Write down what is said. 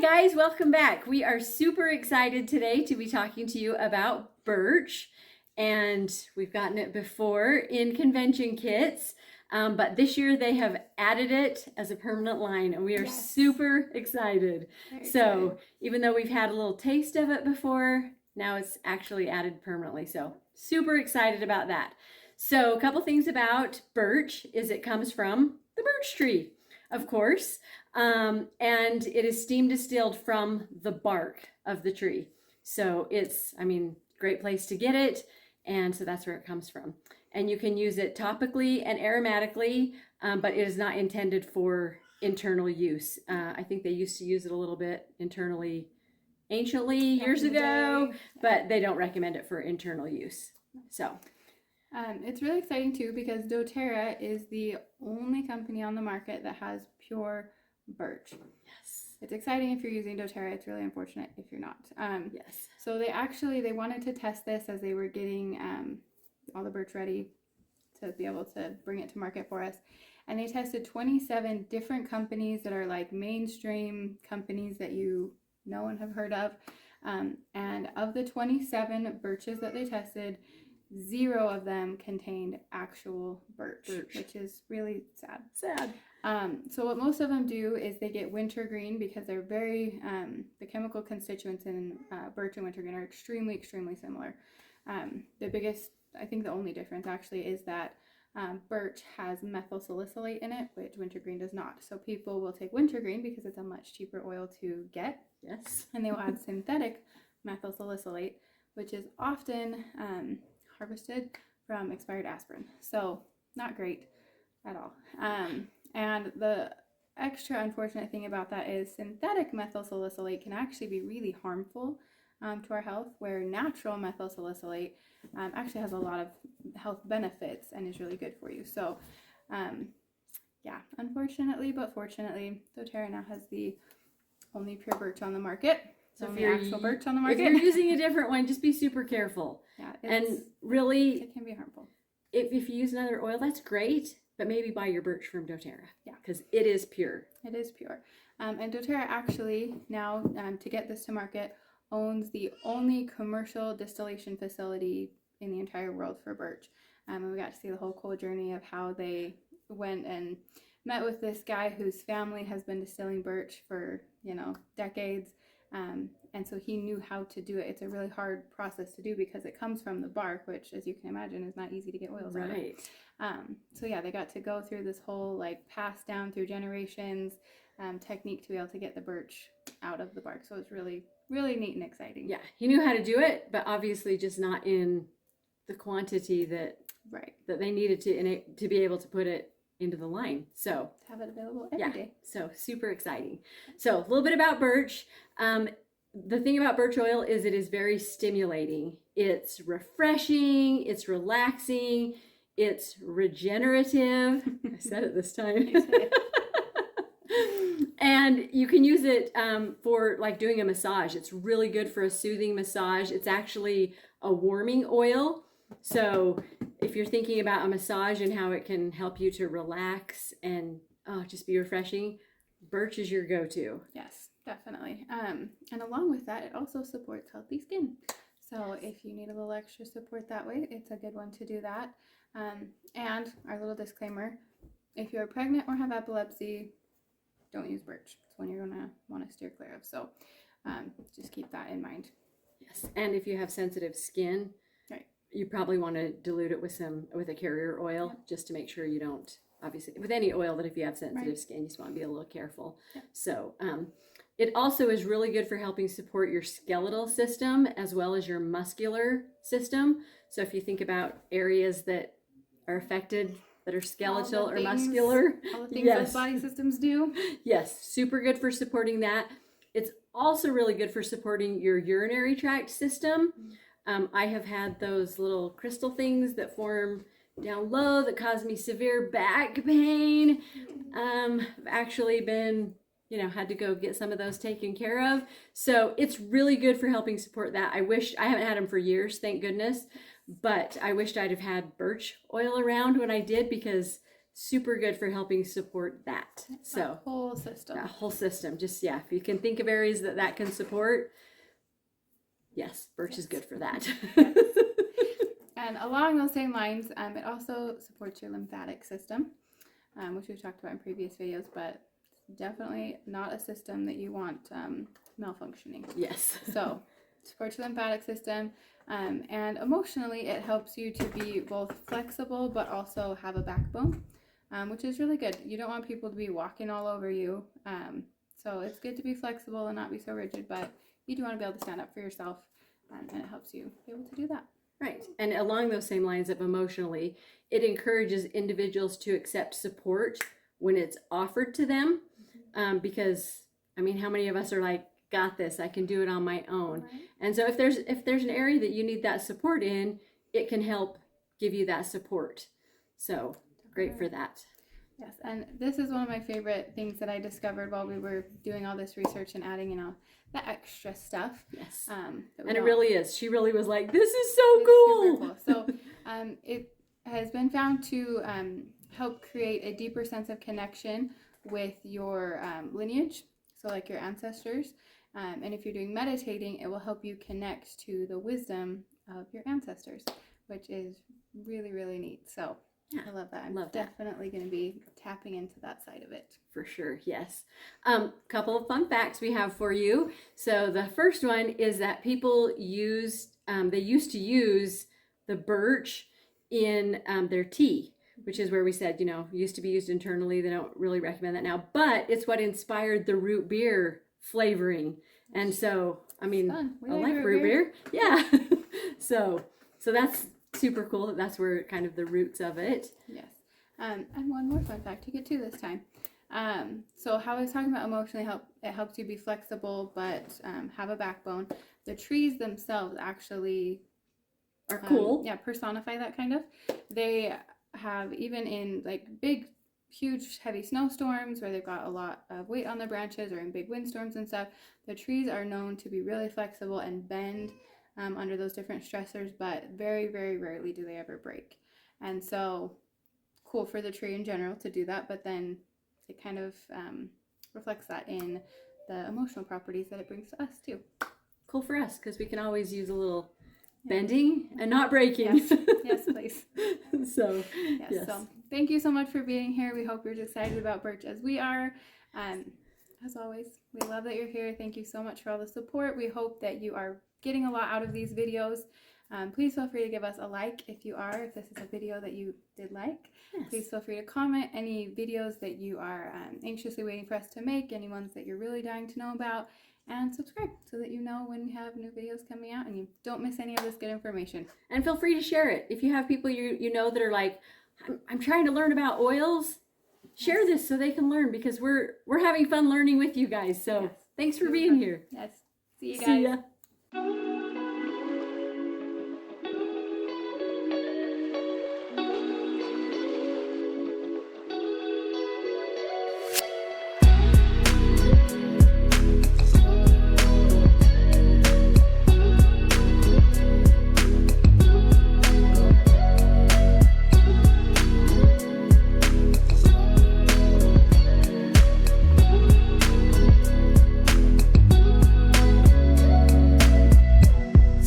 guys, welcome back. We are super excited today to be talking to you about birch, and we've gotten it before in convention kits, but this year they have added it as a permanent line, and we are super excited. So even though we've had a little taste of it before, now it's actually added permanently. So super excited about that. So a couple things about birch is it comes from the birch tree, of course, and it is steam distilled from the bark of the tree. So it's, great place to get it, and so that's where it comes from. And you can use it topically and aromatically, but it is not intended for internal use. I think they used to use it a little bit internally anciently years ago, but they don't recommend it for internal use. So it's really exciting too because doTERRA is the only company on the market that has pure birch. Yes. It's exciting if you're using doTERRA. It's really unfortunate if you're not. Yes. So they wanted to test this as they were getting all the birch ready to be able to bring it to market for us. And they tested 27 different companies that are like mainstream companies that you know and have heard of. And of the 27 birches that they tested, 0 of them contained actual birch, which is really sad. So what most of them do is they get wintergreen because they're very, the chemical constituents in birch and wintergreen are extremely similar. The only difference actually is that birch has methyl salicylate in it, which wintergreen does not. So people will take wintergreen because it's a much cheaper oil to get. Yes. And they will add synthetic methyl salicylate, which is often harvested from expired aspirin. So not great at all. And the extra unfortunate thing about that is synthetic methyl salicylate can actually be really harmful to our health, where natural methyl salicylate actually has a lot of health benefits and is really good for you. So unfortunately, but fortunately, doTERRA now has the only pure birch on the market. So if you're actual birch on the market. If you're using a different one, just be super careful. Yeah, and really, it can be harmful. If you use another oil, that's great, but maybe buy your birch from doTERRA. Yeah, because it is pure. It is pure. And doTERRA actually now, to get this to market, owns the only commercial distillation facility in the entire world for birch. And we got to see the whole cool journey of how they went and met with this guy whose family has been distilling birch for, decades. And so he knew how to do it. It's a really hard process to do because it comes from the bark, which, as you can imagine, is not easy to get oils out of. They got to go through this whole passed down through generations technique to be able to get the birch out of the bark. So it's really, really neat and exciting. Yeah, he knew how to do it, but obviously just not in the quantity that they needed to be able to put it into the line. So to have it available every day. So super exciting. So a little bit about birch. The thing about birch oil is it is very stimulating. It's refreshing, it's relaxing, it's regenerative. I said it this time. And you can use it for doing a massage. It's really good for a soothing massage. It's actually a warming oil. So if you're thinking about a massage and how it can help you to relax and just be refreshing, birch is your go-to. Yes, definitely. And along with that, it also supports healthy skin. So if you need a little extra support that way, it's a good one to do that. And our little disclaimer, if you're pregnant or have epilepsy, don't use birch. It's one you're going to want to steer clear of. So just keep that in mind. Yes, and if you have sensitive skin, you probably want to dilute it with a carrier oil just to make sure you don't, obviously, with any oil, that if you have sensitive skin, you just want to be a little careful. Yeah. So it also is really good for helping support your skeletal system as well as your muscular system. So if you think about areas that are affected, that are skeletal or muscular. All the things those body systems do. Yes, super good for supporting that. It's also really good for supporting your urinary tract system. I have had those little crystal things that form down low that cause me severe back pain. I've actually been, had to go get some of those taken care of. So it's really good for helping support that. I haven't had them for years, thank goodness, but I wished I'd have had birch oil around when I did, because super good for helping support that. So that whole system. That whole system. Just, yeah, if you can think of areas that can support, yes, birch is good for that. And along those same lines, it also supports your lymphatic system, which we've talked about in previous videos, but definitely not a system that you want malfunctioning. Yes. So, supports your lymphatic system, and emotionally, it helps you to be both flexible but also have a backbone, which is really good. You don't want people to be walking all over you, so it's good to be flexible and not be so rigid, but you do want to be able to stand up for yourself, and it helps you be able to do that. Right. And along those same lines of emotionally, it encourages individuals to accept support when it's offered to them. Because, I mean, how many of us are like, got this, I can do it on my own. Right. And so if there's an area that you need that support in, it can help give you that support. So great for that. Yes, and this is one of my favorite things that I discovered while we were doing all this research and adding in all the extra stuff. Yes. And it really is. She really was like, this is so cool. Super cool. So it has been found to help create a deeper sense of connection with your lineage, so like your ancestors. And if you're doing meditating, it will help you connect to the wisdom of your ancestors, which is really, really neat. So yeah, I love that. I'm definitely going to be tapping into that side of it. For sure, yes. Couple of fun facts we have for you. So the first one is that people used to use the birch in their tea, which is where we said, used to be used internally. They don't really recommend that now, but it's what inspired the root beer flavoring. And so, I mean, I like root beer. Yeah. So that's super cool. That's where kind of the roots of it. Yes. And one more fun fact to get to this time. So how I was talking about emotionally it helps you be flexible, but have a backbone. The trees themselves actually are cool. Personify that kind of. They have, even in like big, huge, heavy snowstorms where they've got a lot of weight on their branches, or in big windstorms and stuff, the trees are known to be really flexible and bend under those different stressors, but very, very rarely do they ever break. And so cool for the tree in general to do that, but then it kind of reflects that in the emotional properties that it brings to us too. Cool for us, because we can always use a little bending and not breaking. Yes, please. So thank you so much for being here. We hope you're as excited about birch as we are. As always, we love that you're here. Thank you so much for all the support. We hope that you are getting a lot out of these videos. Please feel free to give us a like if this is a video that you did like. Yes. Please feel free to comment any videos that you are anxiously waiting for us to make, any ones that you're really dying to know about, and subscribe so that you know when we have new videos coming out and you don't miss any of this good information. And feel free to share it. If you have people you know that are like, I'm trying to learn about oils, share this so they can learn, because we're having fun learning with you guys. So thanks for being here. Yes. See you guys. See ya.